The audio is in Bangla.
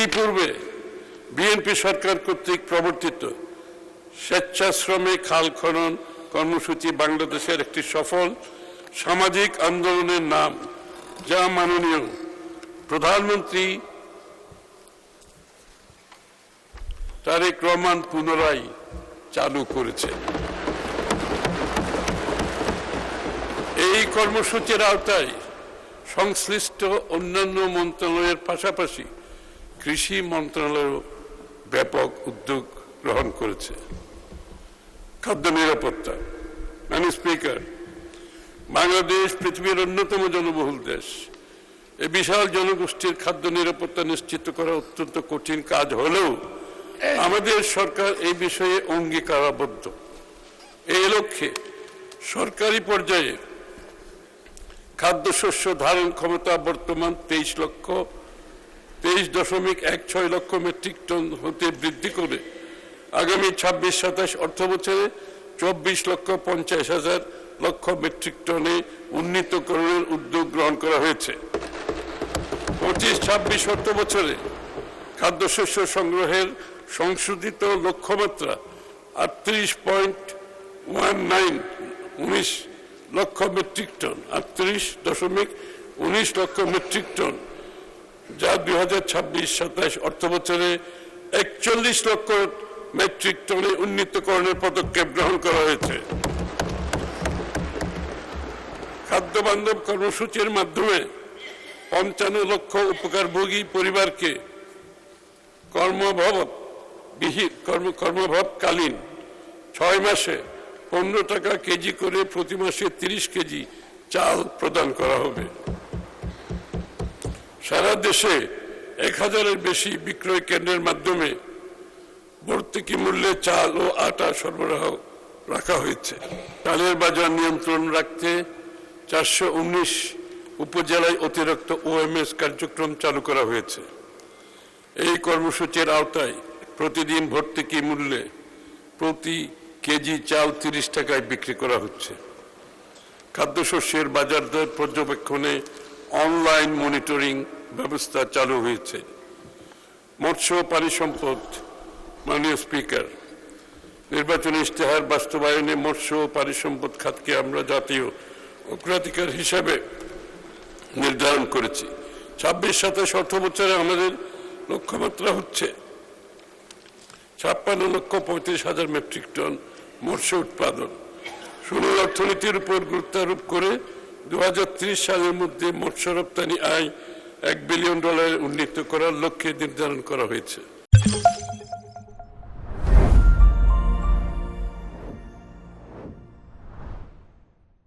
ইতিপূর্বে বিএনপি সরকার কর্তৃক প্রবর্তিত স্বেচ্ছাশ্রমে খাল খনন কর্মসূচি বাংলাদেশের একটি সফল সামাজিক আন্দোলনের নাম, যা মাননীয় প্রধানমন্ত্রী তারেক রহমান পুনরায় চালু করেছে। এই কর্মসূচির আওতায় সংশ্লিষ্ট অন্যান্য মন্ত্রণালয়ের পাশাপাশি কৃষি মন্ত্রণালয় ব্যাপক উদ্যোগ গ্রহণ করেছে। খাদ্য নিরাপত্তা। মাননীয় স্পিকার, বাংলাদেশ পৃথিবীর অন্যতম জনবহুল দেশ। এই বিশাল জনগোষ্ঠীর খাদ্য নিরাপত্তা নিশ্চিত করা অত্যন্ত কঠিন কাজ হলেও আমাদের সরকার এই বিষয়ে অঙ্গীকারাবদ্ধ। এই লক্ষ্যে সরকারি পর্যায়ে খাদ্যশস্য ধারণ ক্ষমতা বর্তমান 23.16 লক্ষ মেট্রিক টন হতে বৃদ্ধি করে আগামী 26-27 অর্থ বছরে 24,50,000 লক্ষ মেট্রিক টনে উন্নীতকরণের উদ্যোগ গ্রহণ করা হয়েছে। 25-26 অর্থ বছরে খাদ্যশস্য সংগ্রহের সংশোধিত লক্ষ্যমাত্রা 38.19 লক্ষ মেট্রিক টন, 38.19 লক্ষ মেট্রিক টন, যা 2026-27 অর্থ বছরে 41 লক্ষ মেট্রিক টনে উন্নীতকরণের পদক্ষেপ গ্রহণ করা হয়েছে। খাদ্য বান্ধব কর্মসূচির মাধ্যমে 55 লক্ষ উপকারভোগী পরিবারকে কর্মভাবকালীন 6 মাসে 15 টাকা কেজি করে প্রতি মাসে 30 কেজি চাল প্রদান করা হবে। সারা দেশে 1000-এর বেশি বিক্রয় কেন্দ্রের মাধ্যমে ভর্তুকি মূল্যে চাল ও আটা সরবরাহ রাখা হয়েছে। চালের বাজার নিয়ন্ত্রণ রাখতে 419 উপজেলায় অতিরিক্ত ওএমএস কার্যক্রম চালু করা হয়েছে। এই কর্মসূচির আওতায় প্রতিদিন ভর্তুকি মূল্যে প্রতি কেজি চাল 30 টাকায় বিক্রি করা হচ্ছে। খাদ্যশস্যের বাজার দর পর্যবেক্ষণে অনলাইন মনিটরিং ব্যবস্থা চালু হয়েছে। মৎস্য ও পানি সম্পদ। মাননীয় স্পিকার, নির্বাচনী ইশতেহার বাস্তবায়নে মৎস্য ও পানি সম্পদ খাতকে আমরা জাতীয় অগ্রাধিকার হিসাবে নির্ধারণ করেছি। 26-27 অর্থ বছরে আমাদের লক্ষ্যমাত্রা হচ্ছে 56,35,000 মেট্রিক টন মৎস্য উৎপাদন। সুলভ অর্থনীতির উপর গুরুত্ব আরোপ করে 2030 সালের মধ্যে মৎস্য রপ্তানি আয় $1 বিলিয়ন উন্নীত করার লক্ষ্যে নির্ধারণ করা হয়েছে।